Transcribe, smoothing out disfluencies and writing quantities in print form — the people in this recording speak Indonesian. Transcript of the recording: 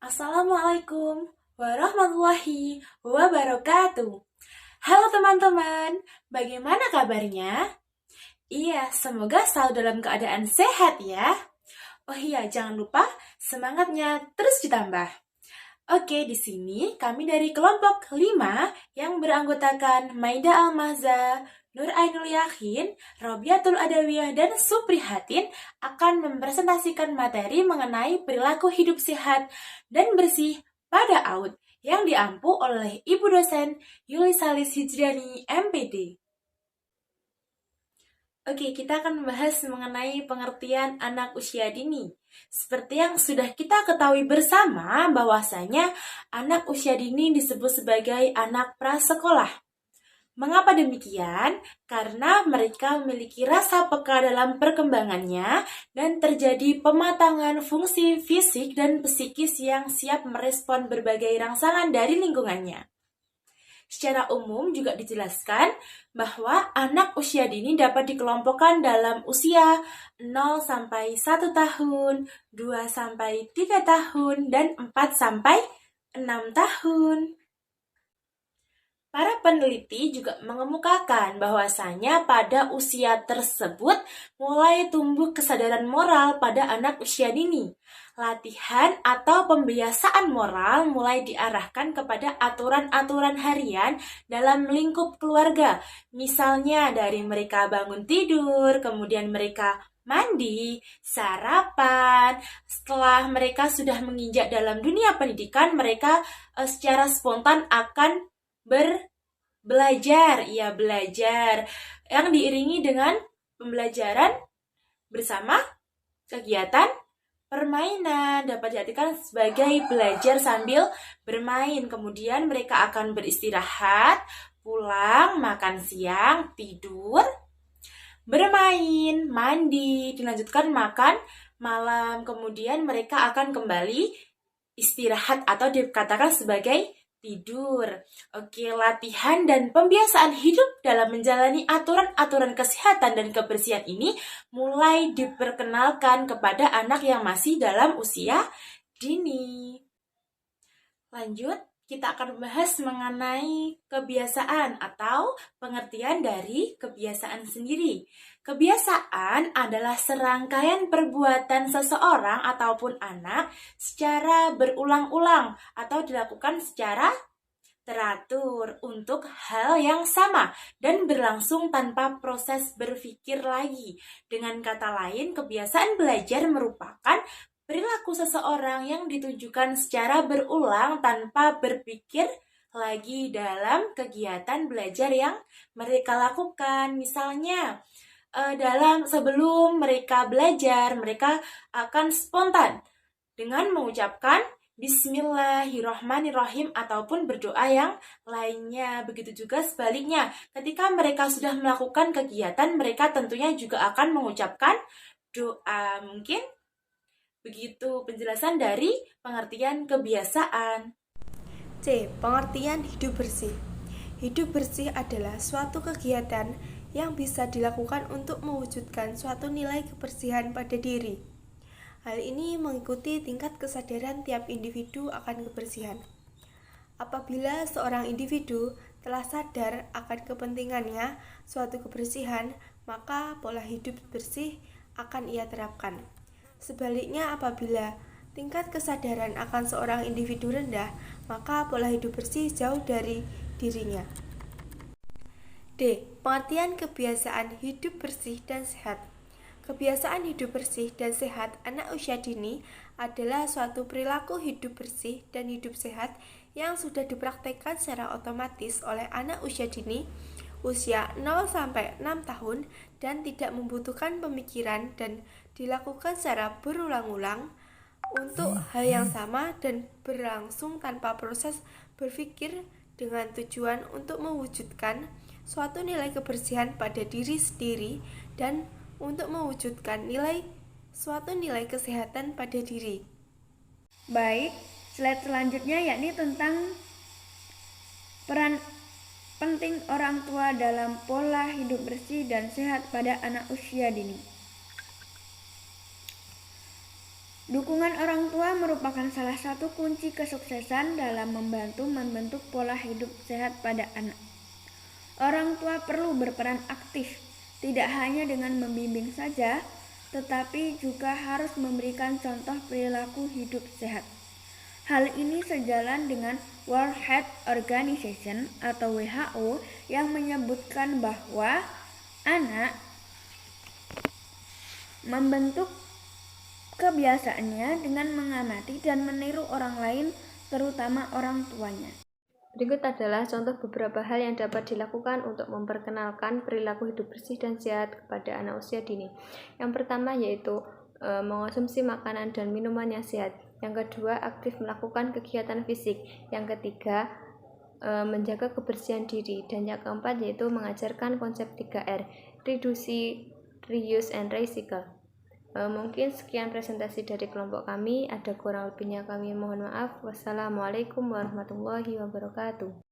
Assalamualaikum warahmatullahi wabarakatuh. Halo teman-teman, bagaimana kabarnya? Iya, semoga selalu dalam keadaan sehat ya. Oh iya, jangan lupa semangatnya terus ditambah. Oke, di sini kami dari kelompok 5 yang beranggotakan Maida Almaza, Nur Ainul Yakin, Robiatul Adawiyah, dan Suprihatin akan mempresentasikan materi mengenai perilaku hidup sehat dan bersih pada AUD yang diampu oleh Ibu dosen Yulisalis Hijriani, MPD. Oke, kita akan membahas mengenai pengertian anak usia dini. Seperti yang sudah kita ketahui bersama, bahwasanya anak usia dini disebut sebagai anak prasekolah. Mengapa demikian? Karena mereka memiliki rasa peka dalam perkembangannya dan terjadi pematangan fungsi fisik dan psikis yang siap merespon berbagai rangsangan dari lingkungannya. Secara umum juga dijelaskan bahwa anak usia dini dapat dikelompokkan dalam usia 0 sampai 1 tahun, 2 sampai 3 tahun, dan 4 sampai 6 tahun. Para peneliti juga mengemukakan bahwasanya pada usia tersebut mulai tumbuh kesadaran moral pada anak usia dini. Latihan atau pembiasaan moral mulai diarahkan kepada aturan-aturan harian dalam lingkup keluarga. Misalnya dari mereka bangun tidur, kemudian mereka mandi, sarapan. Setelah mereka sudah menginjak dalam dunia pendidikan, mereka secara spontan akan belajar yang diiringi dengan pembelajaran bersama kegiatan permainan, dapat diartikan sebagai belajar sambil bermain. Kemudian mereka akan beristirahat, pulang, makan siang, tidur, bermain, mandi, dilanjutkan makan malam. Kemudian mereka akan kembali istirahat atau dikatakan sebagai tidur. Oke, latihan dan pembiasaan hidup dalam menjalani aturan-aturan kesehatan dan kebersihan ini mulai diperkenalkan kepada anak yang masih dalam usia dini. Lanjut, kita akan membahas mengenai kebiasaan atau pengertian dari kebiasaan sendiri. Kebiasaan adalah serangkaian perbuatan seseorang ataupun anak secara berulang-ulang atau dilakukan secara teratur untuk hal yang sama dan berlangsung tanpa proses berpikir lagi. Dengan kata lain, kebiasaan belajar merupakan perilaku seseorang yang ditujukan secara berulang tanpa berpikir lagi dalam kegiatan belajar yang mereka lakukan. Misalnya, dalam sebelum mereka belajar, mereka akan spontan dengan mengucapkan Bismillahirrahmanirrahim ataupun berdoa yang lainnya. Begitu juga sebaliknya, ketika mereka sudah melakukan kegiatan, mereka tentunya juga akan mengucapkan doa. Mungkin begitu penjelasan dari pengertian kebiasaan. C. Pengertian hidup bersih. Hidup bersih adalah suatu kegiatan yang bisa dilakukan untuk mewujudkan suatu nilai kebersihan pada diri. Hal ini mengikuti tingkat kesadaran tiap individu akan kebersihan. Apabila seorang individu telah sadar akan kepentingannya suatu kebersihan, maka pola hidup bersih akan ia terapkan. Sebaliknya, apabila tingkat kesadaran akan seorang individu rendah, maka pola hidup bersih jauh dari dirinya. D. Pengertian kebiasaan hidup bersih dan sehat. Kebiasaan hidup bersih dan sehat anak usia dini adalah suatu perilaku hidup bersih dan hidup sehat yang sudah dipraktekkan secara otomatis oleh anak usia dini usia 0 sampai 6 tahun dan tidak membutuhkan pemikiran dan dilakukan secara berulang-ulang untuk hal yang sama dan berlangsung tanpa proses berpikir dengan tujuan untuk mewujudkan suatu nilai kebersihan pada diri sendiri dan untuk mewujudkan suatu nilai kesehatan pada diri. Baik, slide selanjutnya yakni tentang peran penting orang tua dalam pola hidup bersih dan sehat pada anak usia dini. Dukungan orang tua merupakan salah satu kunci kesuksesan dalam membantu membentuk pola hidup sehat pada anak. Orang tua perlu berperan aktif, tidak hanya dengan membimbing saja, tetapi juga harus memberikan contoh perilaku hidup sehat. Hal ini sejalan dengan World Health Organization atau WHO yang menyebutkan bahwa anak membentuk kebiasaannya dengan mengamati dan meniru orang lain, terutama orang tuanya. Berikut adalah contoh beberapa hal yang dapat dilakukan untuk memperkenalkan perilaku hidup bersih dan sehat kepada anak usia dini. Yang pertama yaitu mengonsumsi makanan dan minuman yang sehat. Yang kedua, aktif melakukan kegiatan fisik. Yang ketiga, menjaga kebersihan diri. Dan yang keempat yaitu mengajarkan konsep 3R, reduce, reuse, and recycle. Mungkin sekian presentasi dari kelompok kami. Ada kurang lebihnya kami mohon maaf. Wassalamualaikum warahmatullahi wabarakatuh.